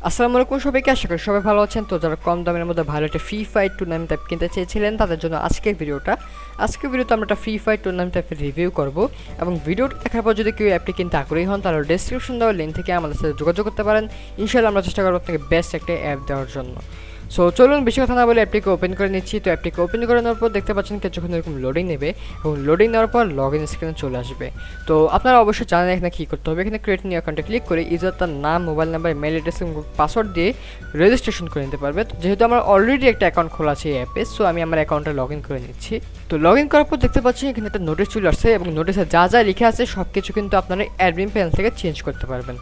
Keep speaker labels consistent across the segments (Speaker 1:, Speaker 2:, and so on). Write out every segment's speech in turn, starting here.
Speaker 1: আসসালামু আলাইকুম সবাইকে, আশা করি সবাই ভালো আছেন। তো যারা কম দামের মধ্যে ভালো একটা ফ্রি ফায়ার টুর্নামেন্ট অ্যাপ কিনতে চেয়েছিলেন তাদের জন্য আজকের ভিডিওতে আমরা একটা ফ্রি ফায়ার টুর্নামেন্ট অ্যাপের রিভিউ করব। এবং ভিডিওটা দেখার পর যদি কেউ অ্যাপটি কিনতে আগ্রহী হন তাহলে ডেসক্রিপশন দেওয়া লিঙ্ক থেকে আমাদের সাথে যোগাযোগ করতে পারেন। ইনশাআল্লাহ আমরা চেষ্টা করবো আপনাকে বেস্ট একটা অ্যাপ দেওয়ার জন্য। সো চলুন বেশি কথা না বলে অ্যাপটিকে ওপেন করে নিচ্ছি। তো অ্যাপটিকে ওপেন করে নেওয়ার পর দেখতে পাচ্ছেন কিছুক্ষণ এরকম লোডিং নেবে এবং লোডিং নেওয়ার পর লগ ইন স্ক্রিনে চলে আসবে। তো আপনারা অবশ্যই জানেন এখানে কী করতে হবে। এখানে ক্রিয়েট নিউ অ্যাকাউন্টে ক্লিক করে ইউজার তার নাম, মোবাইল নাম্বার, মেল অ্যাড্রেস এবং পাসওয়ার্ড দিয়ে রেজিস্ট্রেশন করে নিতে পারবে। তো যেহেতু আমার অলরেডি একটা অ্যাকাউন্ট খোলা আছে এই অ্যাপে, সো আমি আমার অ্যাকাউন্টে লগ ইন করে নিচ্ছি। তো লগ ইন করার পর দেখতে পাচ্ছি এখানে একটা নোটিশ চলে আসছে এবং নোটিশে যা যা লিখে আছে সব কিছু কিন্তু আপনারা অ্যাডমিন প্যানেল থেকে চেঞ্জ করতে পারবেন।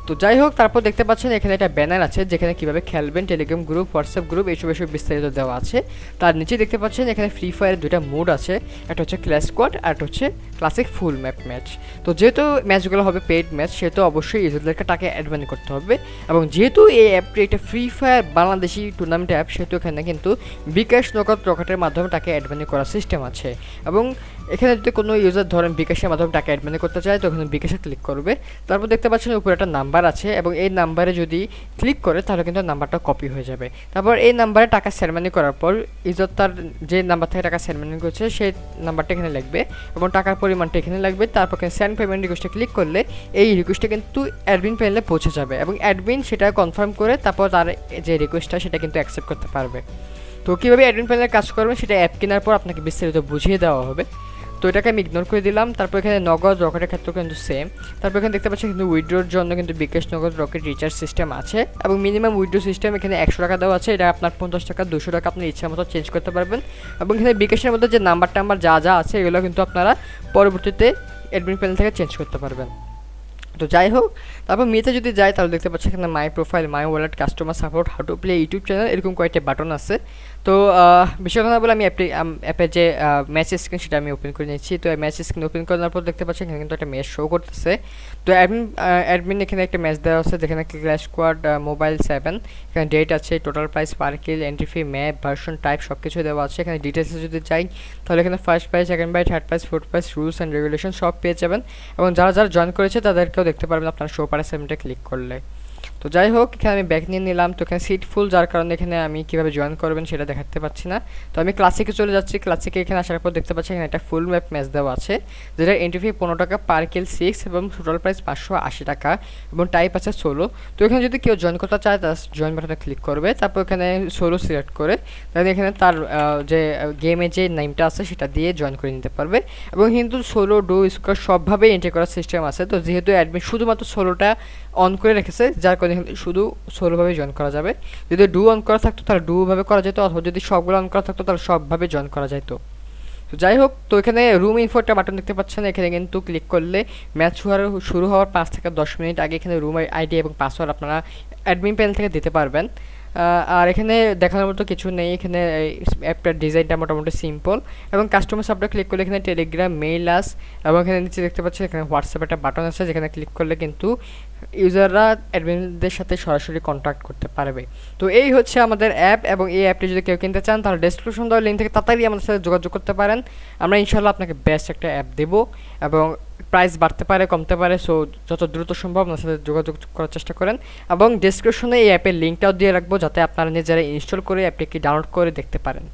Speaker 1: তো যাই হোক, তারপর দেখতে পাচ্ছেন এখানে একটা ব্যানার আছে যেখানে কীভাবে খেলবেন, টেলিগ্রাম গ্রুপ, হোয়াটসঅ্যাপ গ্রুপ এইসব বিস্তারিত দেওয়া আছে। তার নিচে দেখতে পাচ্ছেন এখানে ফ্রি ফায়ারের দুইটা মোড আছে, একটা হচ্ছে ক্লাস স্কোয়াড আর একটা হচ্ছে ক্লাসিক ফুল ম্যাপ ম্যাচ। তো যেহেতু ম্যাচগুলো হবে পেইড ম্যাচ, সেহেতু অবশ্যই ইউজারদেরকে টাকা অ্যাডভান্স করতে হবে। এবং যেহেতু এই অ্যাপটি একটা free fire Bangladeshi tournament app, সেহেতু এখানে কিন্তু বিকাশ নগদ রকেটের মাধ্যমে টাকা অ্যাডভান্স করার সিস্টেম আছে। এবং এখানে যদি কোনো ইউজার ধরেন বিকাশের মাধ্যমে টাকা অ্যাডভান্স করতে চায় তো এখানে বিকাশে ক্লিক করবে। তারপর দেখতে পাচ্ছেন উপরে একটা নাম্বার আছে এবং এই নাম্বারে যদি ক্লিক করে তাহলে কিন্তু নাম্বারটা কপি হয়ে যাবে। তারপর এই নাম্বারে টাকা সেন্ড করার পর ইউজার তার যে নাম্বার থেকে টাকা সেন্ড করছে সেই নাম্বারটা এখানে লাগবে এবং টাকার পরিমাণটা এখানে লাগবে। তারপর এখানে সেন্ড পেমেন্ট রিকোয়েস্টে ক্লিক করলে এই রিকোয়েস্টটা কিন্তু অ্যাডমিন প্যানেলে পৌঁছে যাবে এবং অ্যাডমিন সেটা কনফার্ম করে তারপর তার যে রিকোয়েস্টটা সেটা কিন্তু অ্যাকসেপ্ট করতে পারবে। তো কীভাবে অ্যাডমিন প্যানেলে কাজ করবে সেটা অ্যাপ কেনার পর আপনাকে বিস্তারিত বুঝিয়ে দেওয়া হবে। তো এটাকে আমি ইগনোর করে দিলাম। তারপর এখানে নগদ রকেটের ক্ষেত্রেও কিন্তু সেম। তারপর এখানে দেখতে পাচ্ছি কিন্তু উইথড্রোর জন্য কিন্তু বিকাশ নগদ রকেট রিচার্জ সিস্টেম আছে এবং মিনিমাম উইথড্রো সিস্টেম এখানে 100 টাকা দেওয়া আছে। এটা আপনার 50 টাকা 200 টাকা আপনার ইচ্ছা মতো চেঞ্জ করতে পারবেন। এবং এখানে বিকাশের মধ্যে যে নাম্বার যা যা আছে এগুলো কিন্তু আপনারা পরবর্তীতে অ্যাডমিন প্যানেল থেকে চেঞ্জ করতে পারবেন। তো যাই হোক, তারপর মেতে যদি যাই তাহলে দেখতে পাচ্ছি এখানে মাই profile, my wallet, customer support, how to play, YouTube channel এরকম কয়েকটা বাটন আছে। তো বিষয় কথা বলে আমি অ্যাপের যে ম্যাচ স্ক্রিন সেটা আমি ওপেন করে নিচ্ছি। তো ম্যাচ স্ক্রিন ওপেন করার পর দেখতে পাচ্ছি এখানে কিন্তু একটা ম্যাচ শো করতেছে। তো অ্যাডমিন এখানে একটা ম্যাচ দেওয়া আছে যেখানে ক্লাস স্কোয়াড মোবাইল 7, এখানে ডেট আছে, total price, per kill, entry fee, map, version, type সব কিছু দেওয়া আছে। এখানে ডিটেলসে যদি যাই তাহলে এখানে first price, second prize, third price, fourth price, rules and regulation সব পেয়ে যাবেন। এবং যারা যারা জয়েন করেছে তাদেরকেও দেখতে পারবেন আপনার শো পারে সেভেনটা ক্লিক করলে। তো যাই হোক, এখানে আমি ব্যাক নিয়ে নিলাম। তো এখানে সিট ফুল, যার কারণে এখানে আমি কীভাবে জয়েন করবেন সেটা দেখাতে পাচ্ছি না। তো আমি ক্লাসিকে চলে যাচ্ছি। ক্লাসিকে এখানে আসার পর দেখতে পাচ্ছি এখানে একটা ফুল ম্যাপ ম্যাচ দেওয়া আছে যেটা এন্ট্রি ফি 15 টাকা, পার কিল 6 এবং টোটাল প্রাইস 580 টাকা এবং টাইপ আছে সোলো। তো এখানে যদি কেউ জয়েন করতে চায় তার জয়েন বাটনে ক্লিক করবে। তারপর এখানে সোলো সিলেক্ট করে তাহলে এখানে তার যে গেমে যে নেমটা আছে সেটা দিয়ে জয়েন করে নিতে পারবে। এবং কিন্তু সোলো, ডু, স্কোয়ার সবভাবে এন্ট্রি করার সিস্টেম আছে। তো যেহেতু অ্যাডমিন শুধুমাত্র সোলোটা অন করে রেখেছে যার কারণে শুধু সোলোভাবে জয়েন করা যাবে। যদি ডু অন করা থাকতো তাহলে ডুভাবে করা যেত, অথবা যদি সবগুলো অন করা থাকতো তাহলে সবভাবে জয়েন করা যেত। তো যাই হোক, তো এখানে রুম ইনফো একটা বাটন দেখতে পাচ্ছেন। এখানে কিন্তু ক্লিক করলে ম্যাচ শুরু হওয়ার 5 থেকে 10 মিনিট আগে এখানে রুম আইডি এবং পাসওয়ার্ড আপনারা অ্যাডমিন প্যানেল থেকে দিতে পারবেন। আর এখানে দেখানোর মতো কিছু নেই। এখানে অ্যাপটার ডিজাইনটা মোটামুটি সিম্পল এবং কাস্টমার সাপোর্টে ক্লিক করলে এখানে টেলিগ্রাম, মেইল আস এবং এখানে নিচে দেখতে পাচ্ছেন এখানে হোয়াটসঅ্যাপ একটা বাটন আছে যেখানে ক্লিক করলে কিন্তু ইউজাররা অ্যাডমিনদের সাথে সরাসরি কন্ট্যাক্ট করতে পারবে। তো এই হচ্ছে আমাদের অ্যাপ এবং এই অ্যাপটি যদি কেউ কিনতে চান তাহলে ডেসক্রিপশন দেওয়া লিঙ্ক থেকে তাড়াতাড়ি আমাদের সাথে যোগাযোগ করতে পারেন। আমরা ইনশাল্লাহ আপনাকে বেস্ট একটা অ্যাপ দেবো এবং প্রাইস বাড়তে পারে কমতে পারে। সো যত দ্রুত সম্ভব আপনার সাথে যোগাযোগ করার চেষ্টা করেন এবং ডেসক্রিপশনে এই অ্যাপের লিঙ্কটাও দিয়ে রাখবো যাতে আপনারা নিজেরা ইনস্টল করে অ্যাপটিকে ডাউনলোড করে দেখতে পারেন।